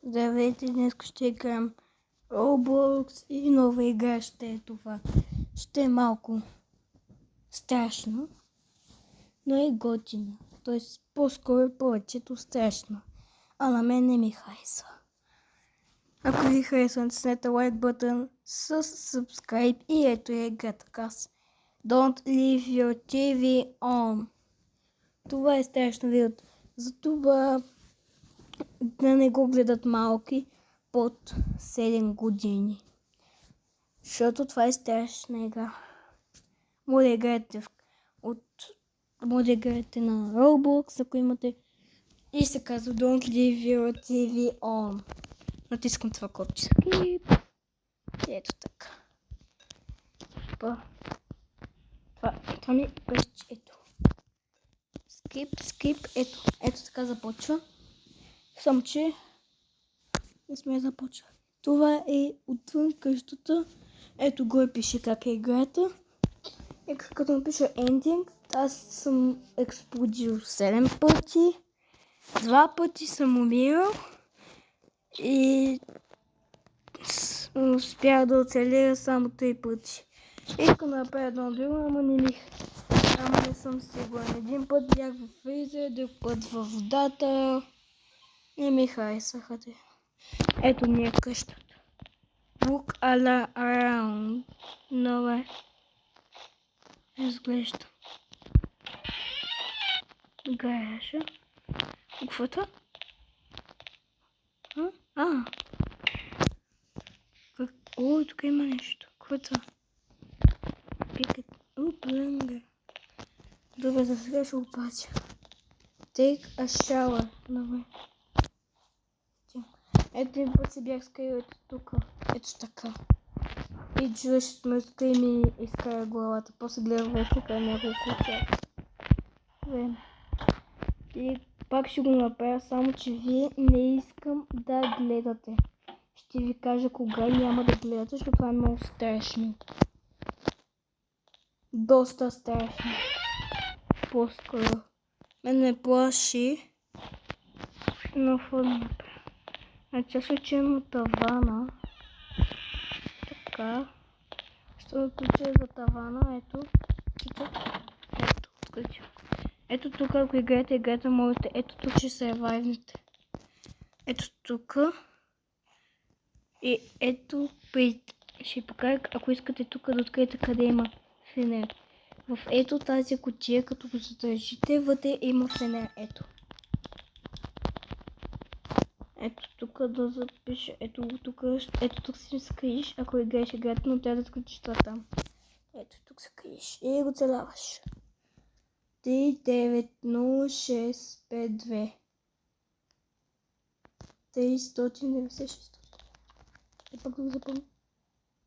Здравейте, днес ще играем Roblox и нова игра ще е това. Ще е малко страшно, но и готина. Тоест по-скоро повечето страшно. А на мен не ми харесва. Ако ви харесва, натиснете лайк бутън с subscribe и ето е играта каз. Don't leave your TV on. Това е страшно видео. Затова да не го гледат малки под 7 години. Защото това е страшна игра. Може да играете на Roblox, ако имате. И се казва Don't leave your TV on. Натискам това копче. Skip. Ето така. Това ми беше, ето. Skip, ето така започва. Само че не сме започва. Това е отвън къщата. Ето горе пише как е играта. И като напиша ending, аз съм експлодил 7 пъти. 2 пъти съм умирал. И успях да оцелея само 3 пъти. Искам да направя едно друго, ама не съм сигурен. Един път бях в фризер, друг път във водата. Не ми харесаха те. Ето ни е къщата. Look all around. Нове. Изглежда. Гаража. Какво е това? О, тук има нещо. Какво е това? Плънга. Добре, за сега ще го пазя. Take a shower. Добре. Ето един път се бях скрил ето тук. Ето така. И чуеш ме скри ми изкара главата. После гледам вестника няколко часа. Време. И пак ще го направя, само че вие не искам да гледате. Ще ви кажа кога няма да гледате, защото това е много страшно. Доста страшно. По-скоро. Мен ме плаши. Но какво да направя? Значи аз учим от тавана. Така. Ще отключа за тавана. Ето. Отключа. Ето тук, ако играете, можете. Ето тук ще се ревайвнете. Ето тук. И ето ще покажа, ако искате тук да откриете къде има фенер. В ето тази кутия, като го задържите, вътре има фенер. Ето. Ето тук да запиша. Ето тук си скриеш, ако играеш играта, но трябва да скричиш това там. Ето тук се криеш и го целяваш. 390652 396. И пък да го запомня.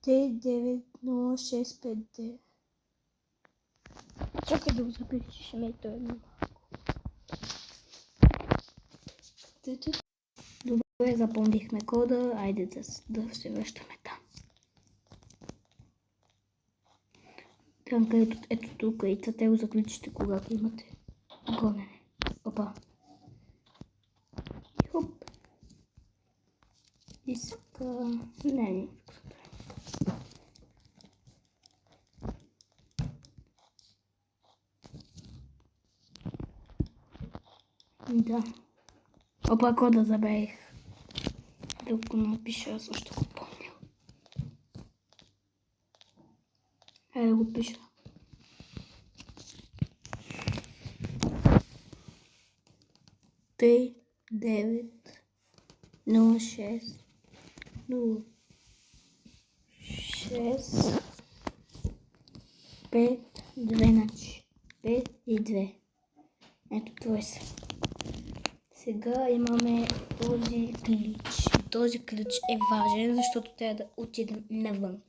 390652. Чакай да го запишеш, ще ме е той малко. Добре, запомнихме кода. Айде да се връщаме там. Там където ето тук и това го заключите, когато имате гонене. Опа. Хоп. Иска... Не. Да. Опа, кода забравих. Да го напиша, аз също го помня. Хайде да го пиша. Три, 9, 06, 0, 6, 5, 2, значи. 5 и 2. Ето това е. Сега имаме този ключ. Този ключ е важен, защото трябва да отидем навън.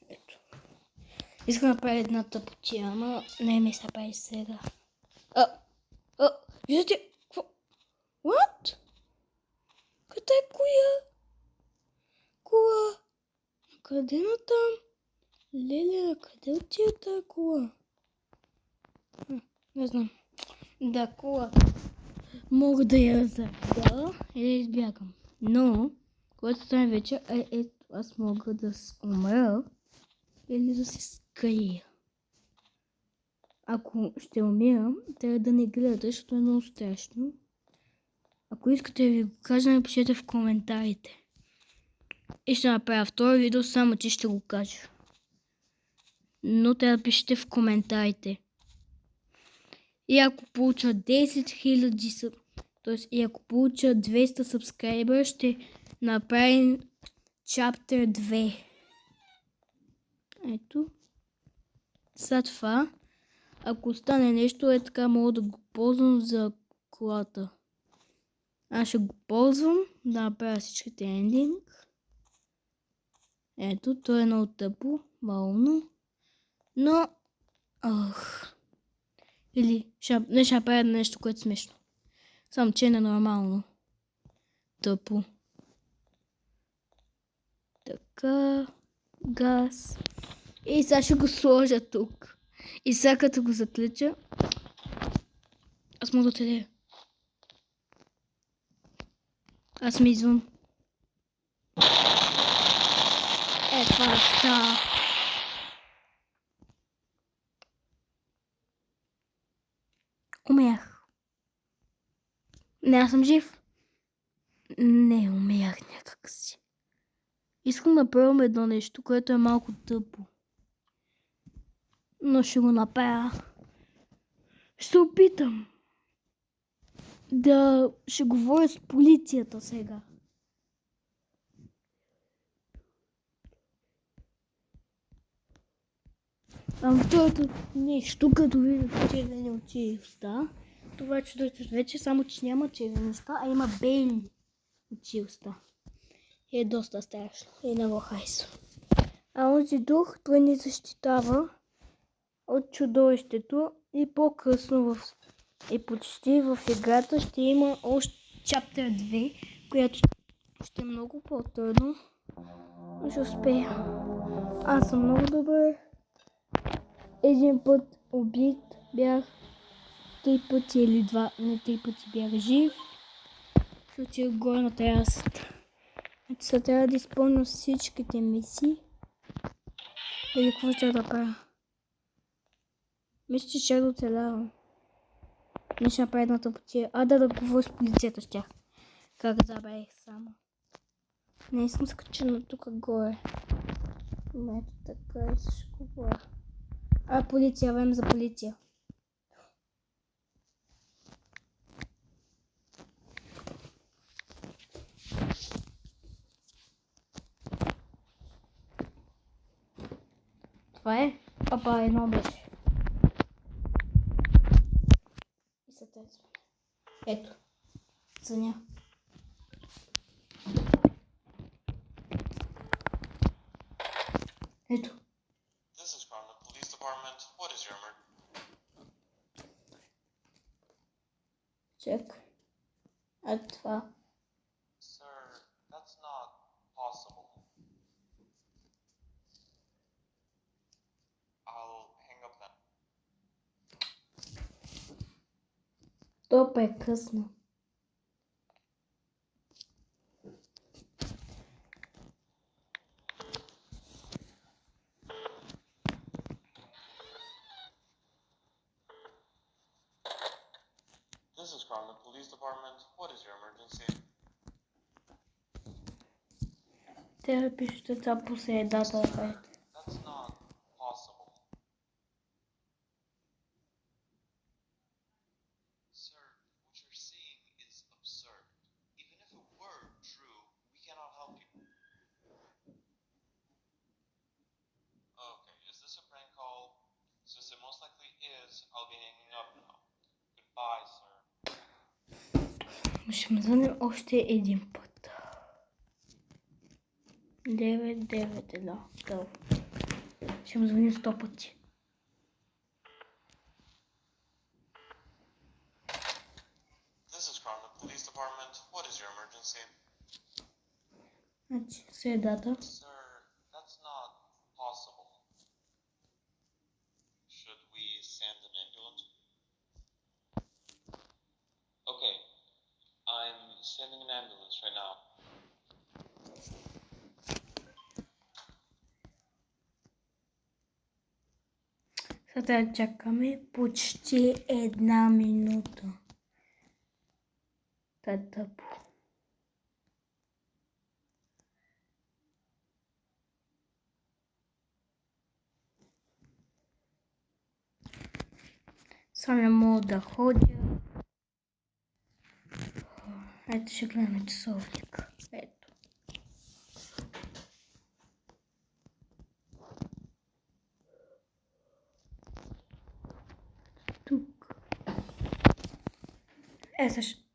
Ето. Искам да направя една тъпотия, ама не ми се прави сега. Виждате? Какво? What? Къде е кола? Къде на там? Леле, къде отива тази кола? Не знам. Да, кола. Мога да я забия и да избягам. Но, когато стане вечер, аз мога да умра или да се скрия. Ако ще умирам, трябва да не гледате, защото е много страшно. Ако искате да ви го кажа, напишете в коментарите. И ще направя второ видео, само че ще го кажа. Но трябва да пишете в коментарите. И ако получа 10 000 т.е. и ако получа 200 сабскрайбъра, ще направим Chapter 2. Ето. След това, ако стане нещо, е така, мога да го ползвам за колата. Аз ще го ползвам да направя всичките ендинг. Ето, то е много тъпо, мално. Но, или ще направя нещо, което е смешно. Само че е ненормално. Тъпо. Така, газ. И сега ще го сложа тук. И сега като го затлича, аз мога да оцелея. Аз сме извън. Това става. Умрях. Не, аз съм жив. Не, умрях някак си. Искам да пробвам едно нещо, което е малко тъпо. Но ще го направя. Ще опитам. Ще говоря с полицията сега. Второто нещо, като видите червени очи и уста, това е чудовището вече, само че няма червени уста, а има бели очи и уста. И е доста страшно и не го харесвам. А онзи дух, той ни защитава от чудовището и по-късно и почти в играта ще има още Chapter 2, която ще е много по-трудно. Ще успея. Аз съм много добър. Един път убит бях, 3 пъти или 2, не 3 пъти бях жив. Случай горе на терасата. Сега трябва да изпълня всичките мисии. Или какво ще да правя? Мисля, че ще да оцелявам. Не ще направя едната потия. Да говоря с полицията с тях. Как забравих само. Не съм скачена тук горе. Ето така и ще говоря. Полиция, време за полиция. Това е? Едно беше. И се тези. Ето. Звъня. Ето. This is from the police department. What is your emergency? Чек. Това. Sir, that's not possible. I'll hang up then. То е късно. This is from the police department. What is your emergency? Те пишете това по средата. That's not possible. Sir, what you're seeing is absurd. Even if it were true, we cannot help you. Okay, is this a prank call? Since it most likely is, I'll be hanging up now. Goodbye, sir. Ще ме звънем още един път. 991. Go. Ще ме звъним 100 пъти. This is from the police department. What is your emergency? Значи, средата. Sir, that's not possible. Should we send an ambulance? Okay, sending an ambulance right now. Сега чакаме почти 1 минута. Тъпо. Сам не мога да ходя. Ето ще гледаме часовник. Ето. Тук. Ето ще.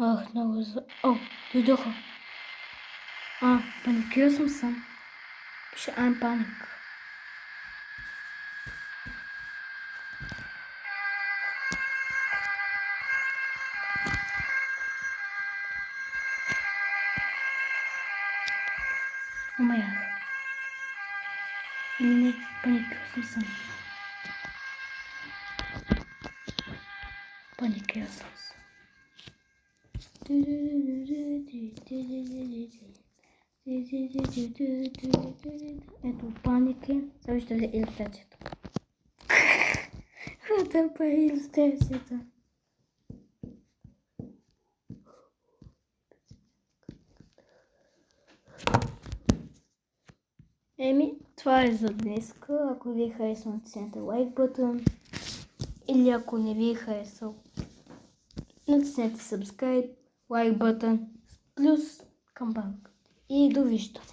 Ах, много за... О, дойдоха. Паникирал съм сам. Пише I'm panic. Умрях. Или не, паникирал съм сам. Паникирал съм сам. Ето паники. Сега ще видя илюстрацията. Тъпа е илюстрацията. Това е за днес. Ако ви е харесал, натиснете лайк бутон. Или ако не ви е харесал, натиснете subscribe, лайк бутон, плюс камбанка. И довиждане.